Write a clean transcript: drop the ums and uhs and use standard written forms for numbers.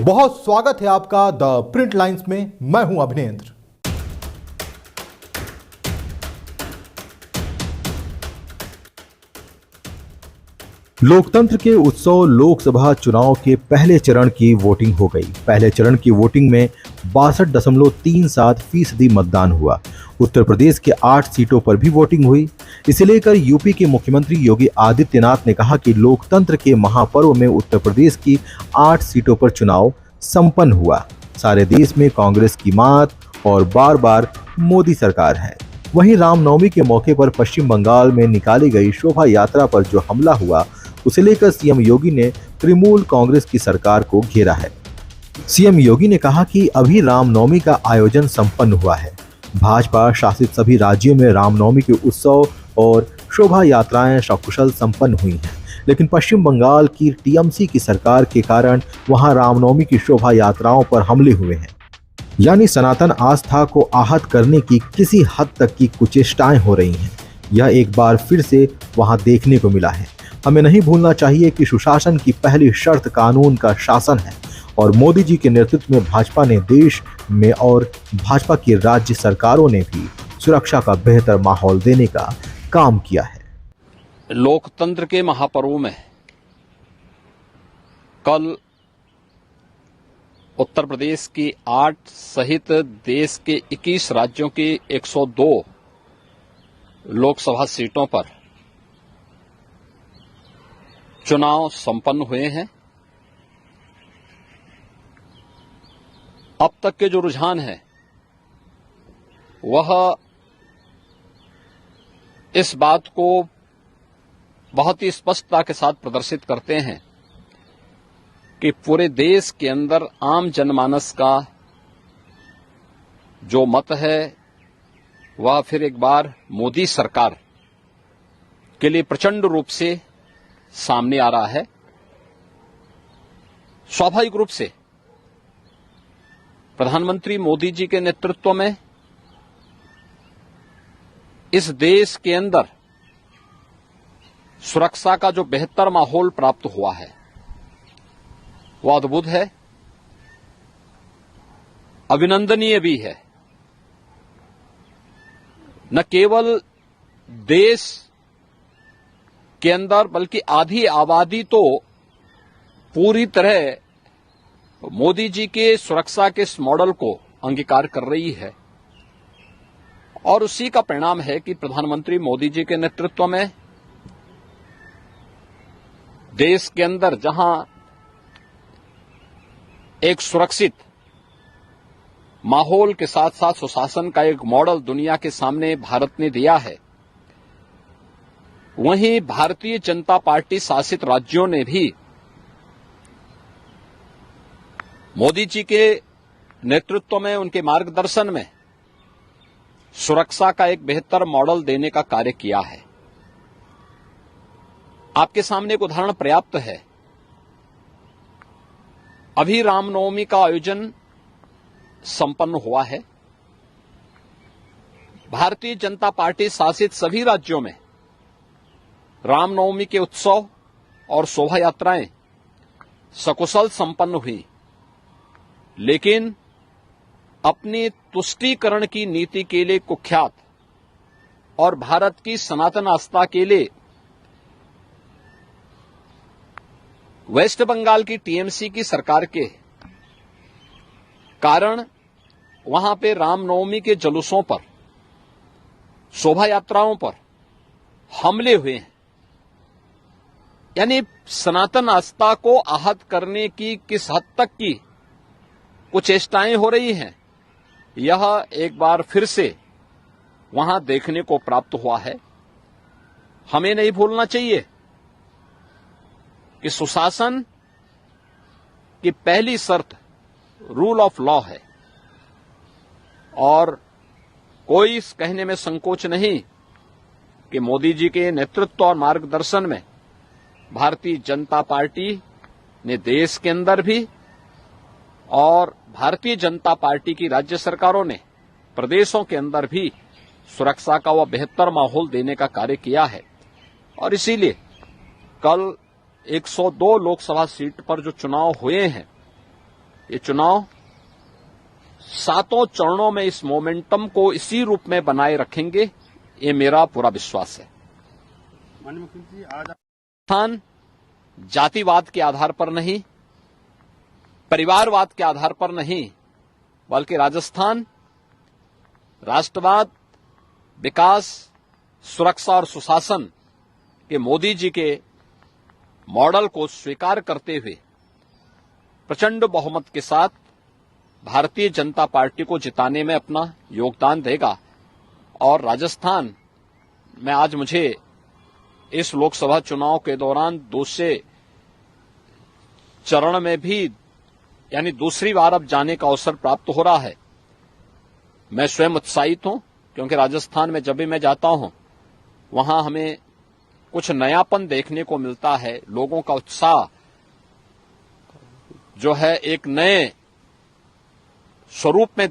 बहुत स्वागत है आपका द प्रिंट लाइंस में। मैं हूं अभिनेंद्र। लोकतंत्र के उत्सव लोकसभा चुनाव के पहले चरण की वोटिंग हो गई। पहले चरण की वोटिंग में 62.37% मतदान हुआ। उत्तर प्रदेश के 8 सीटों पर भी वोटिंग हुई। इसे लेकर यूपी के मुख्यमंत्री योगी आदित्यनाथ ने कहा कि लोकतंत्र के महापर्व में उत्तर प्रदेश की 8 सीटों पर चुनाव संपन्न हुआ। सारे देश में कांग्रेस की मात और बार बार मोदी सरकार है। वहीं रामनवमी के मौके पर पश्चिम बंगाल में निकाली गई शोभा यात्रा पर जो हमला हुआ, उसे लेकर सीएम योगी ने तृणमूल कांग्रेस की सरकार को घेरा है। सीएम योगी ने कहा कि अभी रामनवमी का आयोजन संपन्न हुआ है। भाजपा शासित सभी राज्यों में रामनवमी के उत्सव और शोभा यात्राएं सकुशल संपन्न हुई हैं, लेकिन पश्चिम बंगाल की टीएमसी की सरकार के कारण वहां रामनवमी की शोभा यात्राओं पर हमले हुए हैं। यानी सनातन आस्था को आहत करने की किसी हद तक की कुचेष्टाएं हो रही हैं। यह एक बार फिर से वहां देखने को मिला है। हमें नहीं भूलना चाहिए कि सुशासन की पहली शर्त कानून का शासन है और मोदी जी के नेतृत्व में भाजपा ने देश में और भाजपा की राज्य सरकारों ने भी सुरक्षा का बेहतर माहौल देने का काम किया है। लोकतंत्र के महापर्व में कल उत्तर प्रदेश की 8 सहित देश के 21 राज्यों की 102 लोकसभा सीटों पर चुनाव संपन्न हुए हैं। अब तक के जो रुझान है वह इस बात को बहुत ही स्पष्टता के साथ प्रदर्शित करते हैं कि पूरे देश के अंदर आम जनमानस का जो मत है वह फिर एक बार मोदी सरकार के लिए प्रचंड रूप से सामने आ रहा है। स्वाभाविक रूप से प्रधानमंत्री मोदी जी के नेतृत्व में इस देश के अंदर सुरक्षा का जो बेहतर माहौल प्राप्त हुआ है वह अद्भुत है, अभिनंदनीय भी है। न केवल देश के अंदर बल्कि आधी आबादी तो पूरी तरह मोदी जी के सुरक्षा के इस मॉडल को अंगीकार कर रही है और उसी का परिणाम है कि प्रधानमंत्री मोदी जी के नेतृत्व में देश के अंदर जहां एक सुरक्षित माहौल के साथ साथ सुशासन का एक मॉडल दुनिया के सामने भारत ने दिया है, वहीं भारतीय जनता पार्टी शासित राज्यों ने भी मोदी जी के नेतृत्व में, उनके मार्गदर्शन में सुरक्षा का एक बेहतर मॉडल देने का कार्य किया है। आपके सामने एक उदाहरण पर्याप्त है। अभी रामनवमी का आयोजन संपन्न हुआ है। भारतीय जनता पार्टी शासित सभी राज्यों में रामनवमी के उत्सव और शोभा यात्राएं सकुशल संपन्न हुई, लेकिन अपनी तुष्टीकरण की नीति के लिए कुख्यात और भारत की सनातन आस्था के लिए वेस्ट बंगाल की टीएमसी की सरकार के कारण वहां पे रामनवमी के जुलूसों पर, शोभा यात्राओं पर हमले हुए हैं। यानी सनातन आस्था को आहत करने की किस हद तक की कुचेष्टाएं हो रही हैं, यह एक बार फिर से वहां देखने को प्राप्त हुआ है। हमें नहीं भूलना चाहिए कि सुशासन की पहली शर्त रूल ऑफ लॉ है और कोई इस कहने में संकोच नहीं कि मोदी जी के नेतृत्व और मार्गदर्शन में भारतीय जनता पार्टी ने देश के अंदर भी और भारतीय जनता पार्टी की राज्य सरकारों ने प्रदेशों के अंदर भी सुरक्षा का वह बेहतर माहौल देने का कार्य किया है। और इसीलिए कल 102 लोकसभा सीट पर जो चुनाव हुए हैं ये चुनाव 7 चरणों में इस मोमेंटम को इसी रूप में बनाए रखेंगे, ये मेरा पूरा विश्वास है। माननीय मुख्यमंत्री, आज राजस्थान जातिवाद के आधार पर नहीं, परिवारवाद के आधार पर नहीं, बल्कि राजस्थान राष्ट्रवाद, विकास, सुरक्षा और सुशासन के मोदी जी के मॉडल को स्वीकार करते हुए प्रचंड बहुमत के साथ भारतीय जनता पार्टी को जिताने में अपना योगदान देगा। और राजस्थान में आज मुझे इस लोकसभा चुनाव के दौरान दूसरे चरण में भी यानी दूसरी बार अब जाने का अवसर प्राप्त हो रहा है। मैं स्वयं उत्साहित हूं, क्योंकि राजस्थान में जब भी मैं जाता हूं वहां हमें कुछ नयापन देखने को मिलता है। लोगों का उत्साह जो है एक नए स्वरूप में